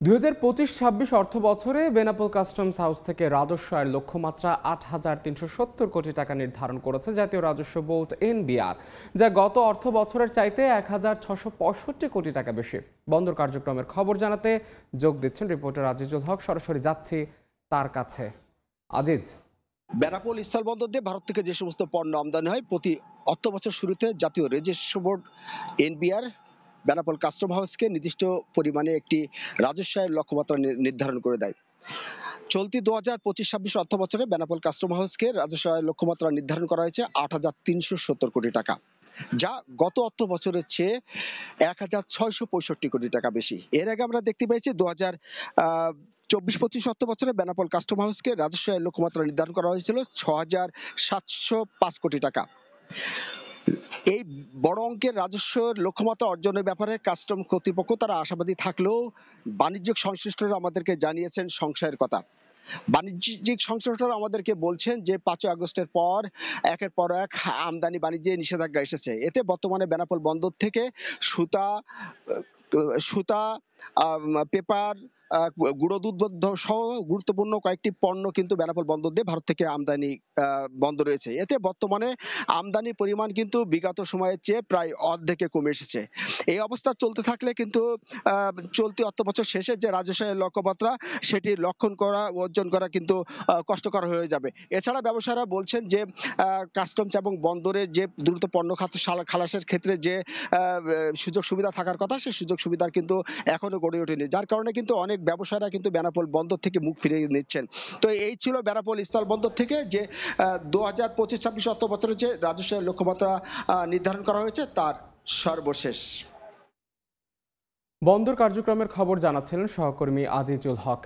2025-26 অর্থ বছরে Benapole customs house থেকে রাজস্ব আয়ের লক্ষ্যমাত্রা 8,370 কোটি টাকা নির্ধারণ করেছে জাতীয় রাজস্ব বোর্ড এনবিআর, যা গত অর্থ বছরের চাইতে 1,665 কোটি টাকা বেশি। বন্দর কার্যক্রমের খবর জানাতে যোগ দিচ্ছেন রিপোর্টার আজিজুল হক। সরাসরি যাচ্ছি তার কাছে। আজিজ, বেনাপোল স্থলবন্দর দিয়ে ভারত থেকে যে সমস্ত পণ্য আমদানি হয় প্রতি অর্থ বছর শুরুতে জাতীয় রাজস্ব বোর্ড এনবিআর বেনাপোল কাস্টম হাউসকে নির্দিষ্ট পরিমাণে একটি রাজস্ব আয়ের লক্ষ্যমাত্রা নির্ধারণ করে দেয়। চলতি 2025-26 অর্থ বছরে বেনাপোল কাস্টম হাউসকে রাজস্ব আয়ের লক্ষ্যমাত্রা নির্ধারণ করা হয়েছে 8,370 কোটি টাকা, যা গত অর্থ বছরের চেয়ে 1,665 কোটি টাকা বেশি। এর আগে আমরা দেখতে পেয়েছি 2024-25 অর্থ বছরে বেনাপোল কাস্টম হাউসকে রাজস্ব আয়ের লক্ষ্যমাত্রা নির্ধারণ করা হয়েছিল 6,705 কোটি টাকা। এই বড় অঙ্কের রাজস্ব লক্ষ্যমাত্রা অর্জনের ব্যাপারে কাস্টম কর্তৃপক্ষ তারা আশাবাদী থাকলেও বাণিজ্যিক সংশ্লিষ্টরা আমাদেরকে জানিয়েছেন সংশয়ের কথা। বাণিজ্যিক সংশ্লিষ্টরা আমাদেরকে বলছেন যে 5 আগস্টের পর একের পর এক আমদানি বাণিজ্যে নিষেধাজ্ঞা এসেছে। এতে বর্তমানে বেনাপোল বন্দর থেকে সুতা, পেপার, গুঁড়ো দুধ সহ গুরুত্বপূর্ণ কয়েকটি পণ্য কিন্তু বেনাপোল বন্দর দিয়ে ভারত থেকে আমদানি বন্ধ রয়েছে। এতে বর্তমানে আমদানির পরিমাণ কিন্তু বিগত সময়ের চেয়ে প্রায় অর্ধেকে কমে এসেছে। এই অবস্থা চলতে থাকলে কিন্তু চলতি অর্থ বছর শেষে যে রাজস্বের লক্ষ্যমাত্রা সেটি অর্জন করা কিন্তু কষ্টকর হয়ে যাবে। এছাড়া ব্যবসায়ীরা বলছেন যে কাস্টমস এবং বন্দরের যে দ্রুত পণ্য খালাসের ক্ষেত্রে যে সুযোগ সুবিধা থাকার কথা সেই সুযোগ সুবিধার কিন্তু এখনো গড়ে ওঠেনি, যার কারণে কিন্তু অনেক ব্যবসায়ীরা কিন্তু বেনাপোল বন্দর থেকে মুখ ফিরিয়ে নিচ্ছেন। তো এই ছিল বেনাপোল স্থল বন্দর থেকে যে 2025-26 অর্থ বছরের যে রাজস্বের লক্ষ্যমাত্রা নির্ধারণ করা হয়েছে তার সর্বশেষ। বন্দর কার্যক্রমের খবর জানাচ্ছিলেন সহকর্মী আজিজুল হক।